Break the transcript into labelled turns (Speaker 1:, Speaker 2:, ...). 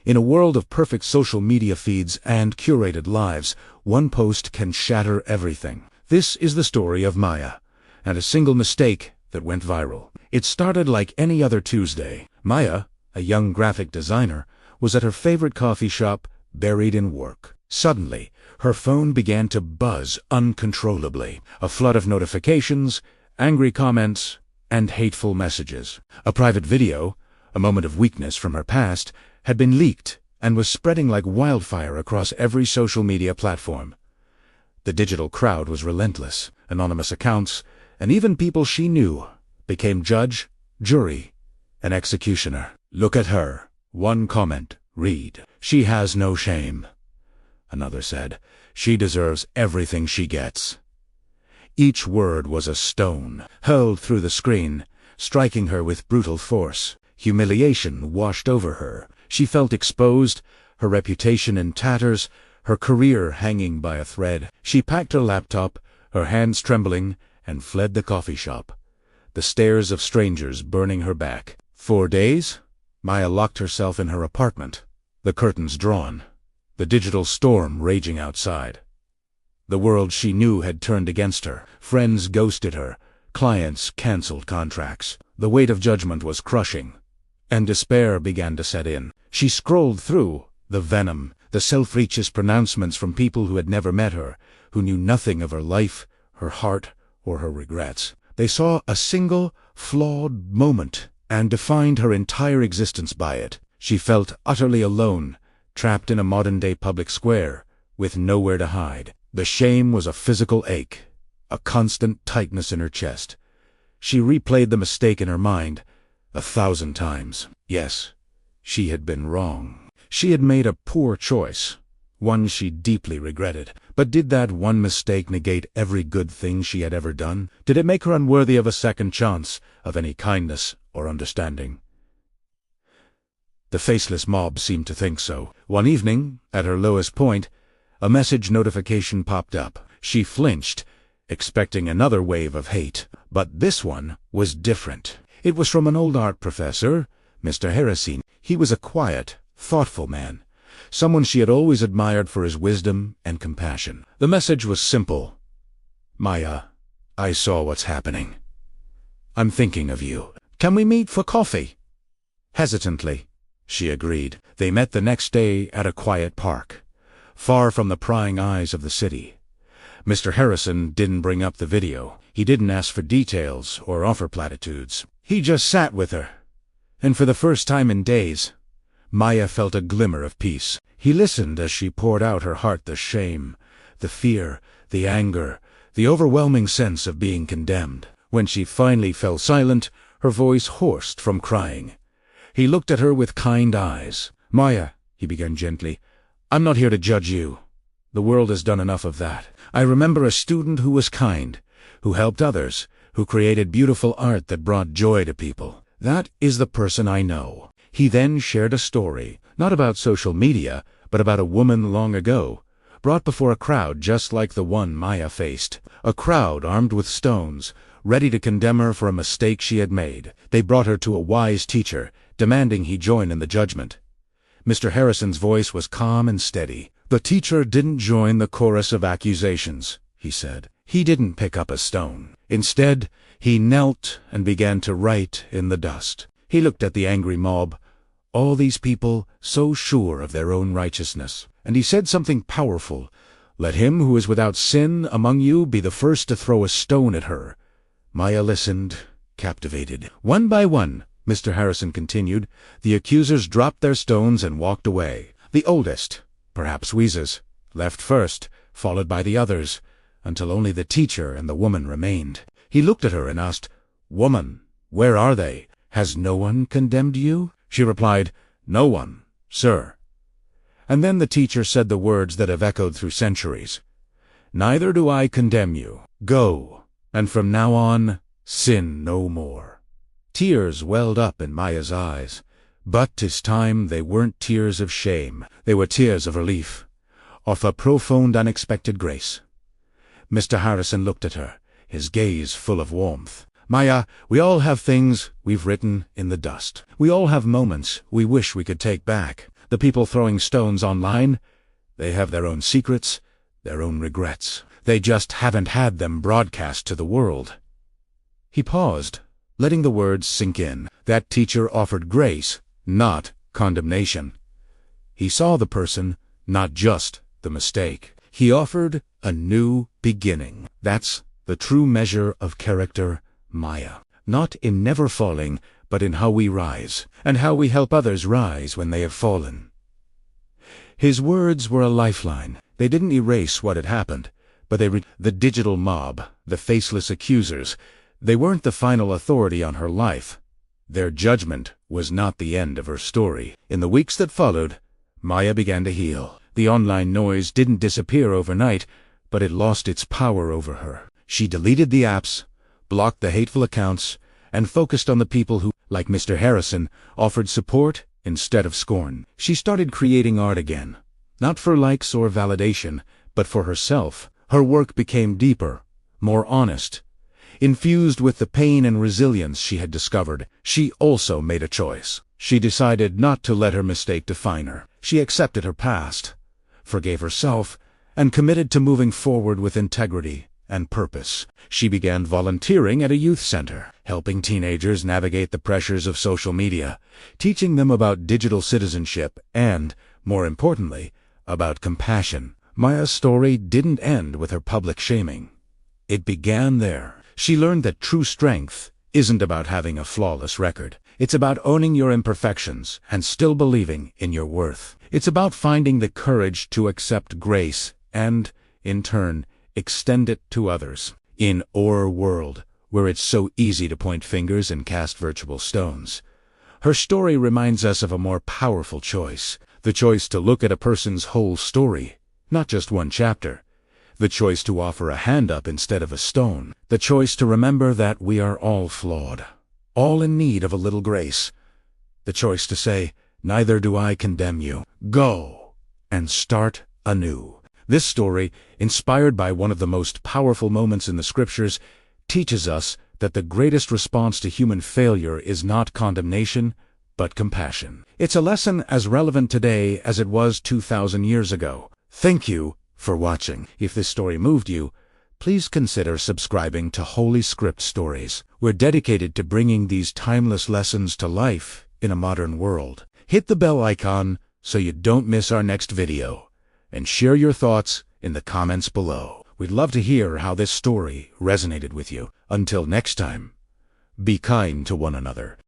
Speaker 1: In a world of perfect social media feeds and curated lives, one post can shatter everything. This is the story of Maya, and a single mistake that went viral. It started like any other Tuesday. Maya, a young graphic designer, was at her favorite coffee shop, buried in work. Suddenly, her phone began to buzz uncontrollably. A flood of notifications, angry comments, and hateful messages. A private video, a moment of weakness from her past, had been leaked and was spreading like wildfire across every social media platform. The digital crowd was relentless. Anonymous accounts, and even people she knew, became judge, jury, and executioner. "Look at her," one comment read. "She has no shame." Another said, "She deserves everything she gets." Each word was a stone, hurled through the screen, striking her with brutal force. Humiliation washed over her. She felt exposed, her reputation in tatters, her career hanging by a thread. She packed her laptop, her hands trembling, and fled the coffee shop, the stares of strangers burning her back. 4 days, Maya locked herself in her apartment, the curtains drawn, the digital storm raging outside. The world she knew had turned against her. Friends ghosted her. Clients canceled contracts. The weight of judgment was crushing, and despair began to set in. She scrolled through the venom, the self-righteous pronouncements from people who had never met her, who knew nothing of her life, her heart, or her regrets. They saw a single, flawed moment and defined her entire existence by it. She felt utterly alone, trapped in a modern-day public square, with nowhere to hide. The shame was a physical ache, a constant tightness in her chest. She replayed the mistake in her mind 1,000 times. Yes, she had been wrong. She had made a poor choice, one she deeply regretted. But did that one mistake negate every good thing she had ever done? Did it make her unworthy of a second chance, of any kindness or understanding? The faceless mob seemed to think so. One evening, at her lowest point, a message notification popped up. She flinched, expecting another wave of hate. But this one was different. It was from an old art professor, Mr. Harrison. He was a quiet, thoughtful man, someone she had always admired for his wisdom and compassion. The message was simple. "Maya, I saw what's happening. I'm thinking of you. Can we meet for coffee?" Hesitantly, she agreed. They met the next day at a quiet park, far from the prying eyes of the city. Mr. Harrison didn't bring up the video. He didn't ask for details or offer platitudes. He just sat with her. And for the first time in days, Maya felt a glimmer of peace. He listened as she poured out her heart, the shame, the fear, the anger, the overwhelming sense of being condemned. When she finally fell silent, her voice hoarsed from crying. He looked at her with kind eyes. "Maya," he began gently, "I'm not here to judge you. The world has done enough of that. I remember a student who was kind, who helped others, who created beautiful art that brought joy to people. That is the person I know." He then shared a story, not about social media, but about a woman long ago, brought before a crowd just like the one Maya faced. A crowd armed with stones, ready to condemn her for a mistake she had made. They brought her to a wise teacher, demanding he join in the judgment. Mr. Harrison's voice was calm and steady. "The teacher didn't join the chorus of accusations," he said. "He didn't pick up a stone. Instead, he knelt and began to write in the dust." He looked at the angry mob, all these people so sure of their own righteousness, and he said something powerful. "Let him who is without sin among you be the first to throw a stone at her." Maya listened, captivated. One by one, Mr. Harrison continued, the accusers dropped their stones and walked away. The oldest, perhaps Weeze's, left first, followed by the others, until only the teacher and the woman remained. He looked at her and asked, "Woman, where are they? Has no one condemned you?" She replied, "No one, sir." And then the teacher said the words that have echoed through centuries. "Neither do I condemn you. Go, and from now on, sin no more." Tears welled up in Maya's eyes, but this time they weren't tears of shame. They were tears of relief, of a profound, unexpected grace. Mr. Harrison looked at her, his gaze full of warmth. "Maya, we all have things we've written in the dust. We all have moments we wish we could take back. The people throwing stones online, they have their own secrets, their own regrets. They just haven't had them broadcast to the world. He paused, letting the words sink in. That teacher offered grace, not condemnation. He saw the person, not just the mistake. He offered a new beginning. That's the true measure of character, Maya. Not in never falling, but in how we rise, and how we help others rise when they have fallen. His words were a lifeline. They didn't erase what had happened, but the digital mob, the faceless accusers, they weren't the final authority on her life. Their judgment was not the end of her story. In the weeks that followed, Maya began to heal. The online noise didn't disappear overnight, but it lost its power over her. She deleted the apps, blocked the hateful accounts, and focused on the people who, like Mr. Harrison, offered support instead of scorn. She started creating art again, not for likes or validation, but for herself. Her work became deeper, more honest. Infused with the pain and resilience she had discovered, she also made a choice. She decided not to let her mistake define her. She accepted her past, forgave herself, and committed to moving forward with integrity and purpose. She began volunteering at a youth center, helping teenagers navigate the pressures of social media, teaching them about digital citizenship and, more importantly, about compassion. Maya's story didn't end with her public shaming. It began there. She learned that true strength isn't about having a flawless record. It's about owning your imperfections and still believing in your worth. It's about finding the courage to accept grace and, in turn, extend it to others. In our world, where it's so easy to point fingers and cast virtual stones, her story reminds us of a more powerful choice. The choice to look at a person's whole story, not just one chapter. The choice to offer a hand up instead of a stone. The choice to remember that we are all flawed, all in need of a little grace. The choice to say, neither do I condemn you. Go and start anew. This story, inspired by one of the most powerful moments in the scriptures, teaches us that the greatest response to human failure is not condemnation, but compassion. It's a lesson as relevant today as it was 2,000 years ago. Thank you for watching. If this story moved you, please consider subscribing to Holy Script Stories. We're dedicated to bringing these timeless lessons to life in a modern world. Hit the bell icon so you don't miss our next video, and share your thoughts in the comments below. We'd love to hear how this story resonated with you. Until next time, be kind to one another.